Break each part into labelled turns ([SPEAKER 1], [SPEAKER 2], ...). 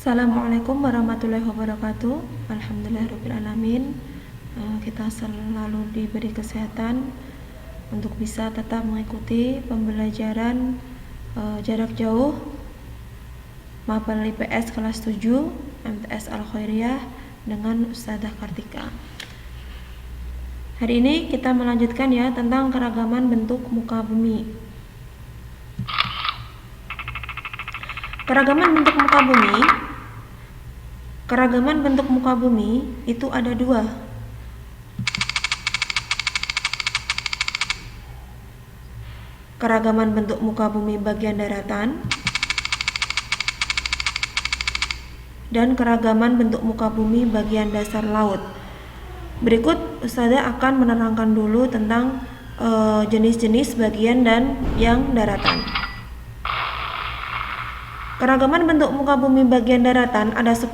[SPEAKER 1] Assalamualaikum warahmatullahi wabarakatuh. Alhamdulillahirrahmanirrahim. Kita selalu diberi kesehatan untuk bisa tetap mengikuti pembelajaran jarak jauh Mapel IPS kelas 7 MTS Al-Khairiyah dengan Ustadzah Kartika. Hari ini kita melanjutkan ya tentang keragaman bentuk muka bumi. Keragaman bentuk muka bumi itu ada dua. Keragaman bentuk muka bumi bagian daratan dan keragaman bentuk muka bumi bagian dasar laut. Berikut Ustazah akan menerangkan dulu tentang jenis-jenis bagian dan yang daratan. Keragaman bentuk muka bumi bagian daratan ada 10.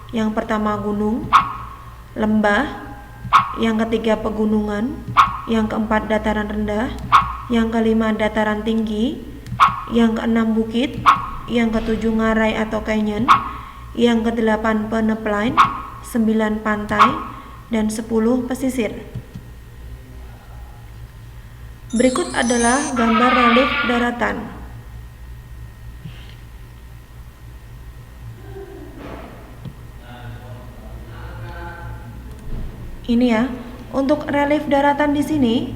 [SPEAKER 1] Yang pertama gunung, lembah, yang ketiga pegunungan, yang keempat dataran rendah, yang kelima dataran tinggi, yang keenam bukit, yang ketujuh ngarai atau canyon, yang kedelapan peneplain, 9 pantai, dan 10 pesisir. Berikut adalah gambar relief daratan. Ini ya, untuk relief daratan di sini,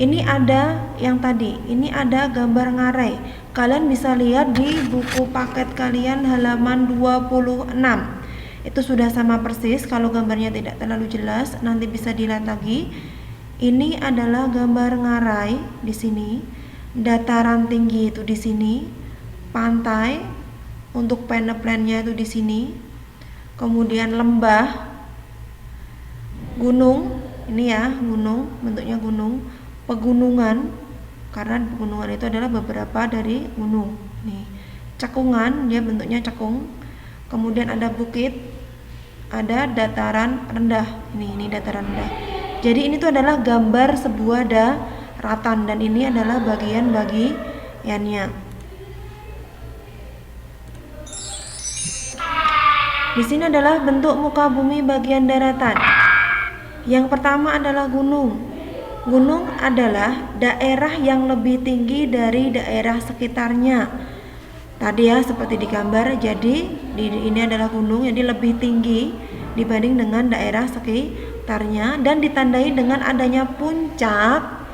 [SPEAKER 1] ini ada yang tadi, ini ada gambar ngarai. Kalian bisa lihat di buku paket kalian halaman 26. Itu sudah sama persis, kalau gambarnya tidak terlalu jelas, nanti bisa dilihat lagi. Ini adalah gambar ngarai di sini, dataran tinggi itu di sini, pantai untuk peneplannya itu di sini, kemudian lembah, gunung, ini ya gunung, bentuknya gunung, pegunungan, karena pegunungan itu adalah beberapa dari gunung. Nih, cekungan, dia bentuknya cekung. Kemudian ada bukit, ada dataran rendah. Ini dataran rendah. Jadi ini tuh adalah gambar sebuah daratan dan ini adalah bagian-bagiannya. Di sini adalah bentuk muka bumi bagian daratan. Yang pertama adalah gunung. Gunung adalah daerah yang lebih tinggi dari daerah sekitarnya. Tadi ya seperti di gambar, jadi ini adalah gunung, jadi lebih tinggi dibanding dengan daerah sekitarnya dan ditandai dengan adanya puncak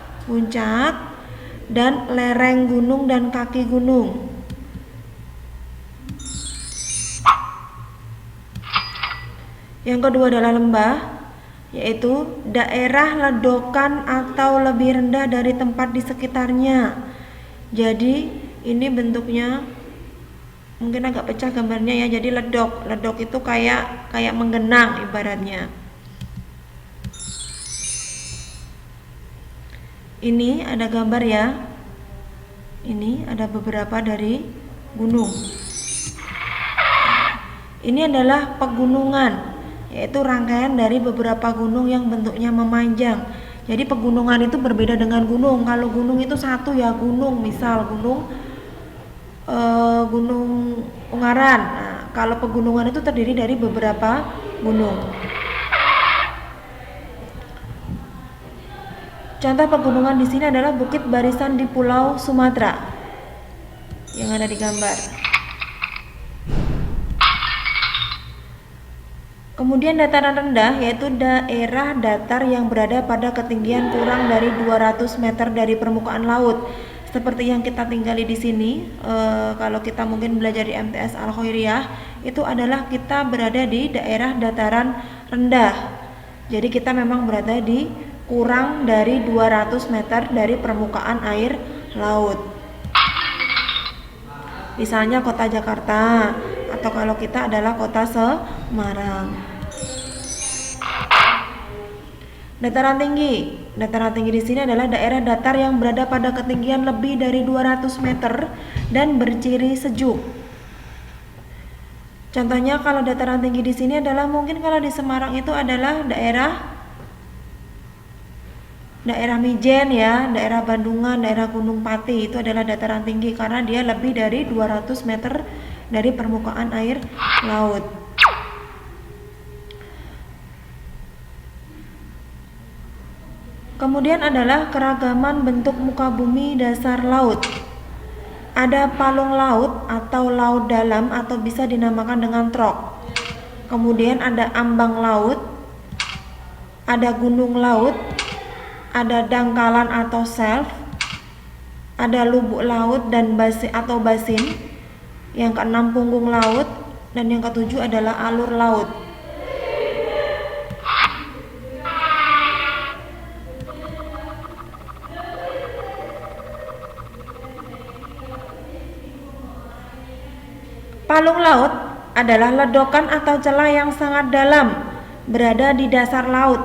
[SPEAKER 1] dan lereng gunung dan kaki gunung. Yang kedua adalah lembah, yaitu daerah ledokan atau lebih rendah dari tempat di sekitarnya. Jadi ini bentuknya mungkin agak pecah gambarnya ya. Jadi ledok itu kayak menggenang ibaratnya. Ini ada gambar ya. Ini ada beberapa dari gunung. Ini adalah pegunungan, yaitu rangkaian dari beberapa gunung yang bentuknya memanjang. Jadi pegunungan itu berbeda dengan gunung. Kalau gunung itu satu ya gunung, misal gunung Ungaran. Nah, kalau pegunungan itu terdiri dari beberapa gunung. Contoh pegunungan di sini adalah Bukit Barisan di Pulau Sumatera yang ada di gambar. Kemudian dataran rendah, yaitu daerah datar yang berada pada ketinggian kurang dari 200 meter dari permukaan laut. Seperti yang kita tinggali di sini, kalau kita mungkin belajar di MTS Al-Khairiyah, itu adalah kita berada di daerah dataran rendah. Jadi kita memang berada di kurang dari 200 meter dari permukaan air laut. Misalnya kota Jakarta, atau kalau kita adalah kota Semarang. Dataran tinggi di sini adalah daerah datar yang berada pada ketinggian lebih dari 200 meter dan berciri sejuk. Contohnya kalau dataran tinggi di sini adalah mungkin kalau di Semarang itu adalah daerah daerah Mijen ya, daerah Bandungan, daerah Gunung Pati itu adalah dataran tinggi karena dia lebih dari 200 meter dari permukaan air laut. Kemudian adalah keragaman bentuk muka bumi dasar laut. Ada palung laut atau laut dalam atau bisa dinamakan dengan trog. Kemudian ada ambang laut, ada gunung laut, ada dangkalan atau shelf, ada lubuk laut dan basin. Yang keenam punggung laut dan yang ketujuh adalah alur laut. Palung laut adalah ledokan atau celah yang sangat dalam berada di dasar laut.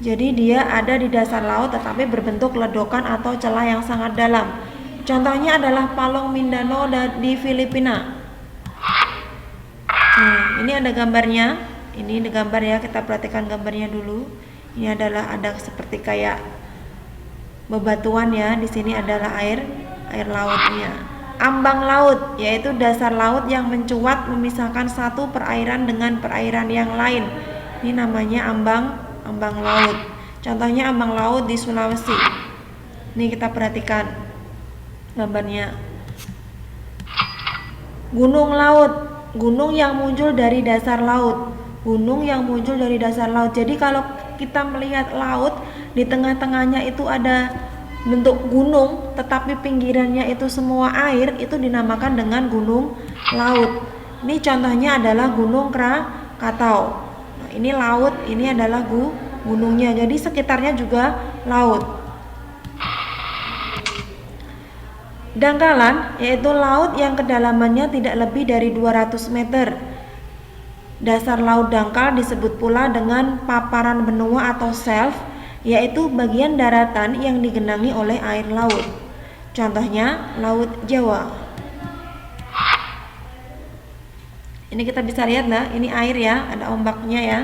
[SPEAKER 1] Jadi dia ada di dasar laut tetapi berbentuk ledokan atau celah yang sangat dalam. Contohnya adalah Palung Mindanao di Filipina. Nah, ini ada gambarnya. Ini ada gambar ya, kita perhatikan gambarnya dulu. Ini adalah ada seperti kayak bebatuan ya. Di sini adalah air lautnya. Ambang laut yaitu dasar laut yang mencuat memisahkan satu perairan dengan perairan yang lain. Ini namanya ambang laut. Contohnya ambang laut di Sulawesi. Ini kita perhatikan gambarnya. Gunung laut, gunung yang muncul dari dasar laut. Gunung yang muncul dari dasar laut. Jadi kalau kita melihat laut, di tengah-tengahnya itu ada bentuk gunung tetapi pinggirannya itu semua air, itu dinamakan dengan gunung laut. Ini contohnya adalah Gunung Krakatau. Nah, ini laut, ini adalah gunungnya. Jadi sekitarnya juga laut. Dangkalan yaitu laut yang kedalamannya tidak lebih dari 200 meter. Dasar laut dangkal disebut pula dengan paparan benua atau shelf, yaitu bagian daratan yang digenangi oleh air laut. Contohnya Laut Jawa. Ini kita bisa lihat lah, ini air ya, ada ombaknya ya.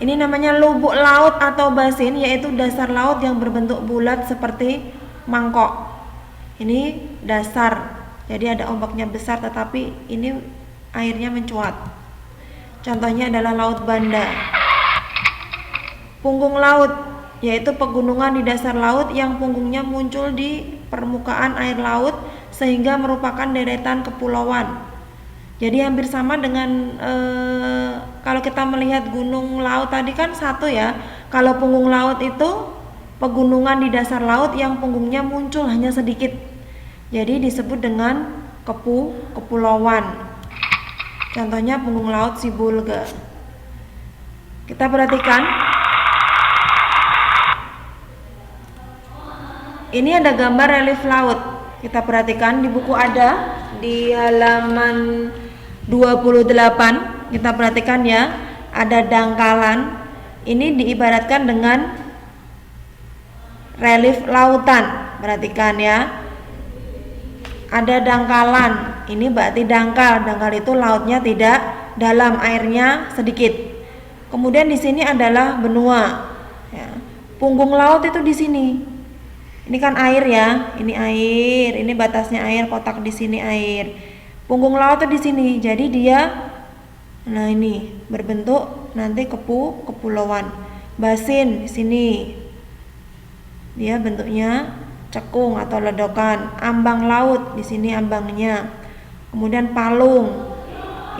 [SPEAKER 1] Ini namanya lubuk laut atau basin, yaitu dasar laut yang berbentuk bulat seperti mangkok. Ini dasar, jadi ada ombaknya besar tetapi ini airnya mencuat. Contohnya adalah Laut Banda. Punggung laut yaitu pegunungan di dasar laut yang punggungnya muncul di permukaan air laut sehingga merupakan deretan kepulauan. Jadi hampir sama dengan kalau kita melihat gunung laut tadi kan satu ya. Kalau punggung laut itu pegunungan di dasar laut yang punggungnya muncul hanya sedikit. Jadi disebut dengan kepulauan. Contohnya punggung laut Sibolga. Kita perhatikan. Ini ada gambar relief laut. Kita perhatikan di buku ada di halaman 28. Kita perhatikan ya, ada dangkalan. Ini diibaratkan dengan relief lautan. Perhatikan ya. Ada dangkalan. Ini berarti dangkal. Dangkal itu lautnya tidak dalam, airnya sedikit. Kemudian di sini adalah benua. Ya. Punggung laut itu di sini. Ini kan air ya, ini air, ini batasnya air, kotak di sini air. Punggung laut tuh di sini, jadi dia, nah ini berbentuk nanti kepulauan. Basin di sini, dia bentuknya cekung atau ledokan. Ambang laut di sini ambangnya. Kemudian palung,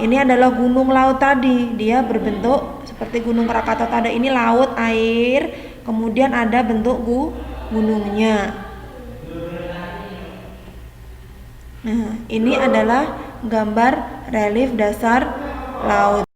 [SPEAKER 1] ini adalah gunung laut tadi, dia berbentuk seperti Gunung Krakatau tadi. Ini laut air, kemudian ada bentuk gunungnya. Nah, ini adalah gambar relief dasar laut.